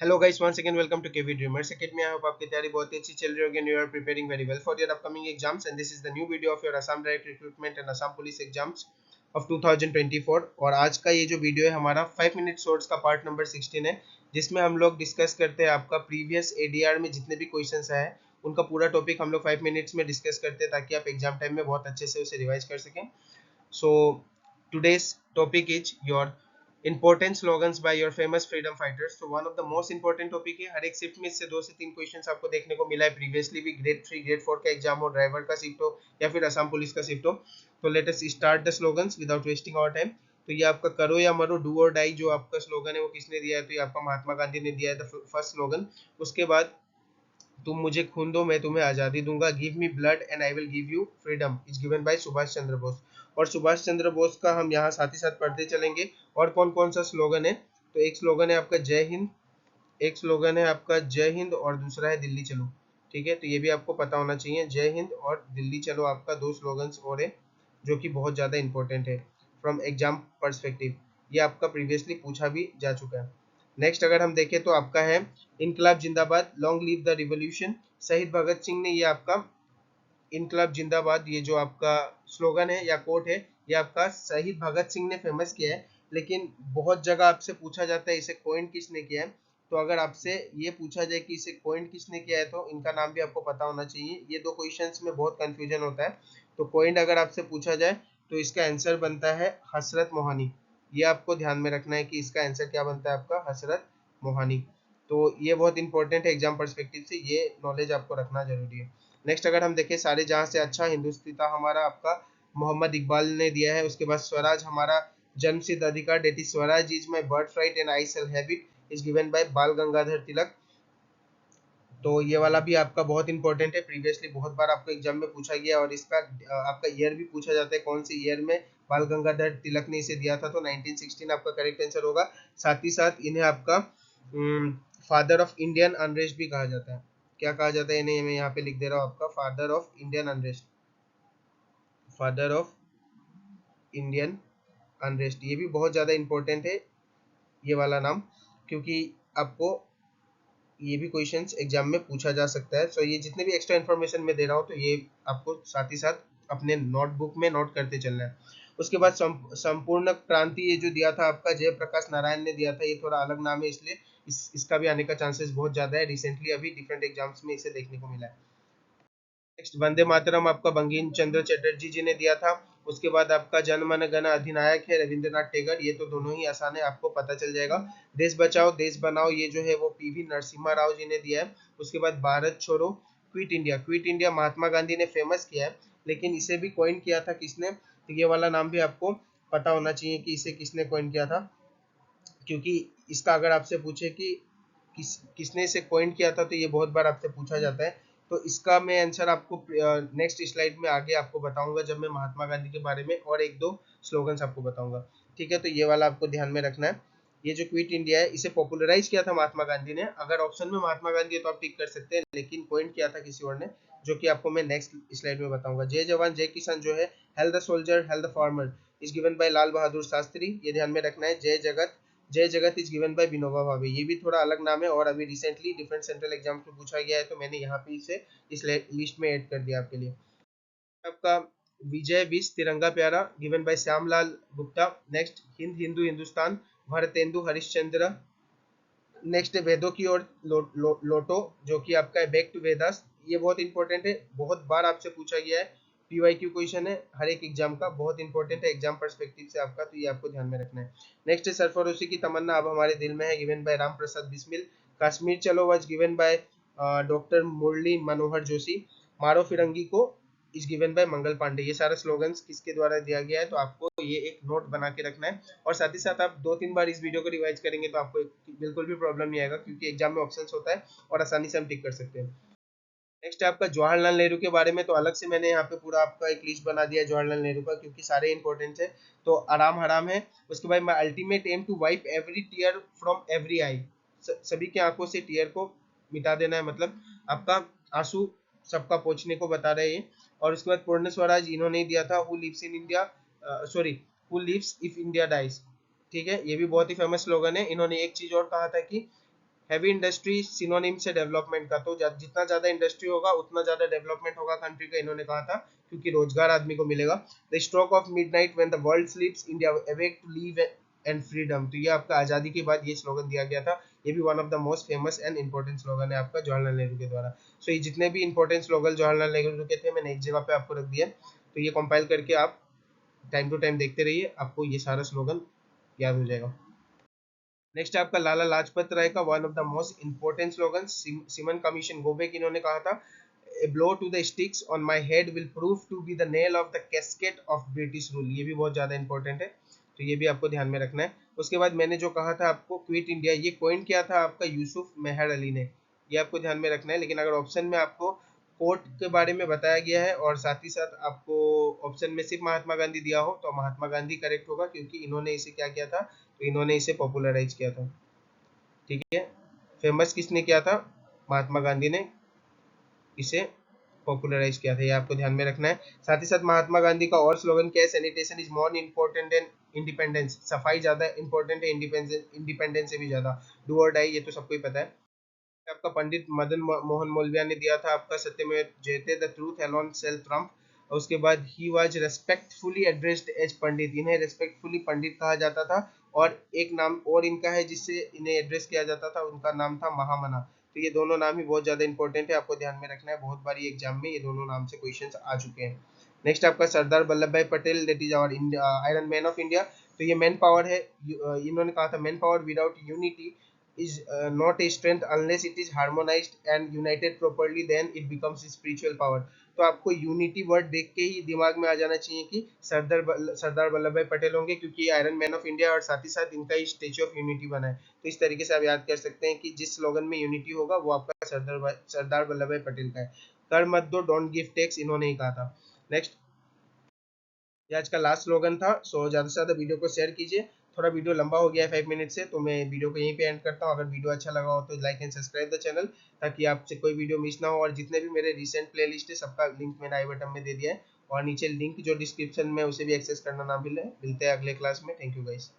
Hello guys, once again welcome to KV Dreamers Academy. I hope आपकी तैयारी बहुत ही अच्छी चल रही होगी and you are preparing very well for your upcoming exams and this is the new video of your Assam Direct Recruitment and Assam Police exams of 2024 और आज का ये जो वीडियो है हमारा 5 मिनट शॉर्ट्स का पार्ट नंबर 16 है जिसमें हम लोग डिस्कस करते हैं आपका प्रीवियस ADR में जितने भी क्वेश्चंस आए उनका पूरा टॉपिक हम लोग 5 मिनट्स में डिस्कस करते हैं ताकि आप एग्जाम टाइम में बहुत अच्छे से उसे रिवाइज कर सकें. So today's topic is your important slogans by your famous freedom fighters. So one of the most important topic है. हर एक शिफ्ट में इससे 2 से 3 क्वेश्चंस आपको देखने को मिला है प्रीवियसली भी ग्रेड 3 ग्रेड 4 का एग्जाम हो, ड्राइवर का शिफ्ट हो या फिर असम पुलिस का शिफ्ट हो. तो let us start the slogans without wasting our time. तो ये आपका करो या मरो डू और डाई जो आपका स्लोगन है वो किसने दिया है? तो ये आपका महात्मा गांधी ने दिया है द फर्स्ट स्लोगन. उसके बाद तुम मुझे खून दो मैं तुम्हें आज़ादी दूंगा, give me blood and I will give you freedom is given by Subhash Chandra Bose. और सुभाष चंद्र बोस का हम यहाँ साथ ही साथ पढ़ते चलेंगे. और कौन कौन सा स्लोगन है? तो एक स्लोगन है आपका जय हिंद, एक स्लोगन है आपका जय हिंद और दूसरा है दिल्ली चलो. ठीक है, तो ये भी आपको पता होना चाहिए. जय हिंद और दिल्ली चलो आपका 2 स्लोगन्स और है जो कि बहुत ज़्यादा इंपॉर्टेंट है फ्रॉम एग्जाम पर्सपेक्टिव. ये आपका प्रीवियसली पूछा भी जा चुका है. नेक्स्ट अगर हम देखें तो आपका है इनकलाब जिंदाबाद, लॉन्ग लीव द रिवॉल्यूशन. शहीद भगत सिंह ने ये आपका इनकलाब जिंदाबाद ये जो आपका स्लोगन है या कोट है ये आपका शहीद भगत सिंह ने फेमस किया है. लेकिन बहुत जगह आपसे पूछा जाता है इसे कॉइन किसने किया है. तो अगर आपसे ये पूछा जाए कि इसे कॉइन किसने किया है तो इनका नाम भी आपको पता होना चाहिए. ये 2 क्वेश्चंस में बहुत कंफ्यूजन होता है. तो कॉइन अगर आपसे पूछा जाए तो इसका आंसर बनता है हसरत मोहानी. ये आपको ध्यान में रखना है कि इसका आंसर क्या बनता है आपका हसरत मोहानी. तो ये बहुत इंपॉर्टेंट है एग्जाम पर्सपेक्टिव से, ये नॉलेज आपको रखना जरूरी है. नेक्स्ट अगर हम देखें सारे जहां से अच्छा हिंदुस्तान था हमारा आपका मोहम्मद इकबाल ने दिया है. उसके बाद स्वराज हमारा जन्मसिद्ध अधिकार that is Swaraj is my birth right and I shall have it is given by Bal Gangadhar तिलक. तो ये वाला भी आपका बहुत इंपॉर्टेंट है, प्रीवियसली बहुत बार आपको एग्जाम में पूछा गया और इसका आपका ईयर भी पूछा जाता है कौन से ईयर में बाल गंगाधर तिलक ने इसे दिया था. तो 1916 आपका करेक्ट आंसर होगा. साथ ही साथ इन्हें आपका फादर ऑफ इंडियन अनरेस्ट भी कहा जाता है. क्या कहा जाता है इन्हें? मैं यहाँ पे लिख दे रहा हूँ आपका father of Indian unrest, father of Indian unrest. ये भी बहुत ज़्यादा इंपॉर्टेंट है ये वाला नाम, क्योंकि आपको ये भी क्वेश्चंस एग्जाम में पूछा जा सकता है. सो ये जितने भी एक्स्ट्रा इन्फॉर्मेशन मैं दे रहा हूँ तो ये आपको साथ ही साथ अपने नोटबुक में नोट करते चलना है. उसके बाद संपूर्ण क्रांति ये जो दिया था आपका जयप्रकाश नारायण ने दिया था. ये थोड़ा अलग नाम है इसलिए इसका भी आने का चांसेस बहुत ज़्यादा है. रिसेंटली अभी डिफरेंट एग्जाम्स में इसे देखने को मिला है. नेक्स्ट वंदे मातरम आपका बंकिम चंद्र चटर्जी जी ने दिया था. उसके बाद आपका जन मन गण अधिनायक है रविंद्रनाथ टैगोर. ये तो दोनों ही आसान है, आपको पता चल जाएगा. देश बचाओ देश बनाओ ये जो है वो PV नरसिम्हा राव जी ने दिया है. उसके बाद भारत छोड़ो quit India, quit India Mahatma Gandhi ने फेमस किया है लेकिन इसे भी कॉइन किया था किसने? तो ये वाला नाम भी आपको पता होना चाहिए कि इसे किसने कॉइन किया था, क्योंकि इसका अगर आपसे पूछे कि किसने इसे कॉइन किया था तो ये बहुत बार आपसे पूछा जाता है. तो इसका मैं आंसर आपको नेक्स्ट स्लाइड में आगे आपको बताऊंगा जब मैं महात्मा गांधी के बारे में और एक दो स्लोगन्स आपको बताऊंगा. ठीक है, तो ये वाला आपको ध्यान में रखना है. ये जो क्विट इंडिया है इसे पॉपुलराइज किया था महात्मा गांधी ने. अगर ऑप्शन में महात्मा गांधी है तो आप टिक कर सकते हैं, लेकिन कॉइन किया था किसी और ने जो कि आपको मैं नेक्स्ट स्लाइड में बताऊंगा. जय जवान जय किसान जो है hail the soldier hail the farmer is given by Lal Bahadur Shastri. ये ध्यान में रखना है. जय जगत is given bye Vinoba Bhave. ये भी थोड़ा अलग नाम है और अभी रिसेंटली डिफरेंट सेंट्रल एग्जाम्स में पूछा गया है तो मैंने यहाँ पे इसे इस लिस्ट में ऐड कर दिया आपके लिए. आपका विजय विश तिरंगा प्यारा given by Shyamlal Gupta. Next Hind Hindu Hindustan Bharatendu Harishchandra. Next वेदों की ओर लोटो जो कि आपका है बैक टू वेदास. ये बहुत इंपॉर्टेंट है, बहुत बार आपसे पूछा गया है, PYQ क्वेश्चन है हर एक एग्जाम का, बहुत इंपॉर्टेंट है एग्जाम पर्सपेक्टिव से आपका, तो ये आपको ध्यान में रखना है. नेक्स्ट है सरफरोशी की तमन्ना अब हमारे दिल में है गिवन बाय राम प्रसाद बिस्मिल. कश्मीर चलो was given by doctor Murli Manohar Joshi. मारो फिरंगी को is given bye Mangal Pandey. ये सारा स्लोगन्स किसके द्वारा दिया गया है तो आपको ये एक नोट बना के रखना है. और साथ ही साथ आप 2-3 बार इस वीडियो को रिवाइज करेंगे तो आपको बिल्कुल भी प्रॉब्लम नहीं आएगा, क्योंकि एग्जाम में ऑप्शंस होता है और आसानी से हम टिक कर सकते हैं. नेक्स्ट है आपका जवाहरलाल नेहरू के बारे में. तो अलग से मैंने यहाँ पे पूरा आपका एक लिस्ट बना दिया है जवाहरलाल नेहरू का, क्योंकि सारे इंपॉर्टेंट है. तो आराम हराम है. उसके बाद my ultimate aim to wipe every tear from every eye. सभी की आंखों से टीयर को मिटा देना है, मतलब आपका आंसू सबका पोंछने को बता रहे हैं. और उसके बाद पूर्ण स्वराज इन्होंने दिया था. Who lives in India sorry who lives if India dies. ठीक है, ये भी बहुत ही फेमस स्लोगन है. इन्होंने एक चीज और कहा था कि हैवी इंडस्ट्री सिनोनिम से डेवलपमेंट का, तो जितना ज्यादा इंडस्ट्री होगा उतना ज्यादा डेवलपमेंट होगा कंट्री का, इन्होंने कहा था, क्योंकि रोजगार आदमी को मिलेगा। The stroke of midnight when the world sleeps India awake to live and freedom, तो ये आपका आजादी के बाद ये स्लोगन दिया गया था। ये भी one of the most famous and important slogan है आपका जवाहरलाल नेहरू के द्वारा। सो ये जितने भी इंपॉर्टेंट स्लोगन जवाहरलाल नेहरू के थे मैंने एक जगह पे आपको रख दिया, तो ये कंपाइल करके आप टाइम टू टाइम देखते रहिए, आपको ये सारा स्लोगन याद हो जाएगा। नेक्स्ट है आपका लाला लाजपत राय का one of the most important slogan, Simon Commission go back, इन्होंने कहा था, a blow to the sticks on my head will prove to be the nail of the casket of British rule, ये भी बहुत ज्यादा इंपॉर्टेंट है, तो ये भी आपको ध्यान में रखना है। उसके बाद मैंने जो कहा था आपको क्विट इंडिया, ये कॉइन किया था आपका यूसुफ मेहर अली ने, ये आपको ध्यान में रखना है। लेकिन अगर ऑप्शन में आपको कोर्ट के बारे में बताया गया है और साथ ही साथ आपको ऑप्शन में सिर्फ महात्मा गांधी दिया हो, तो महात्मा गांधी करेक्ट होगा, क्योंकि इन्होंने इसे क्या किया था, तो इन्होंने इसे पॉपुलराइज किया था। ठीक है, फेमस किसने किया था, महात्मा गांधी ने इसे पॉपुलराइज किया था, ये आपको ध्यान में रखना है। साथ ही साथ महात्मा गांधी का और स्लोगन क्या है, sanitation is more important then independence, सफाई ज्यादा इंपॉर्टेंट है इंडिपेंडेंस से भी ज्यादा, डू और डाई, ये तो सबको ही पता है। आपका पंडित मदन मोहन मालवीय ने दिया था आपका सत्यमेव जयते, the truth alone shall triumph. और उसके बाद ही was respectfully addressed as Pandit, इन्हें रेस्पेक्टफुली पंडित कहा जाता था। और एक नाम और इनका है जिससे इन्हें एड्रेस किया जाता था, उनका नाम था महामना। तो ये दोनों नाम ही बहुत ज्यादा इंपॉर्टेंट है, आपको ध्यान में रखना है, बहुत बारी एग्जाम में ये दोनों नाम से क्वेश्चंस आ चुके हैं। नेक्स्ट आपका Sardar Vallabh Bhai Patel, that is our iron man of India, तो ये मैन पावर है, इन्होंने कहा था, man power without unity is not a strength unless it is harmonized and united properly, then it becomes a spiritual power। तो आपको unity word देख के ही दिमाग में आ जाना चाहिए कि सरदार वल्लभ भाई पटेल होंगे, क्योंकि ये आयरन मैन ऑफ इंडिया और साथ ही साथ इनका ही स्टेच्यू ऑफ यूनिटी बना है। तो इस तरीके से आप याद कर सकते हैं कि जिस स्लोगन में यूनिटी होगा वो आपका सरदार वल्लभ भाई पटेल का है। कर मत दो, डोंट गिव टैक्स, इन्होंने ही कहा था। नेक्स्ट, ये आज का लास्ट स्लोगन था। सो ज़्यादा से ज़्यादा वीडियो को शेयर कीजिए, थोड़ा वीडियो लंबा हो गया है 5 मिनट से, तो मैं वीडियो को यहीं पे एंड करता हूँ। अगर वीडियो अच्छा लगा हो तो like and subscribe the channel, ताकि आपसे कोई वीडियो मिस ना हो। और जितने भी मेरे रिसेंट प्लेलिस्ट है सबका लिंक मैंने आई बटन में दे दिया है, और नीचे लिंक जो डिस्क्रिप्शन में उसे भी एक्सेस करना ना भूलें। मिलते हैं अगले क्लास में, थैंक यू गाइस।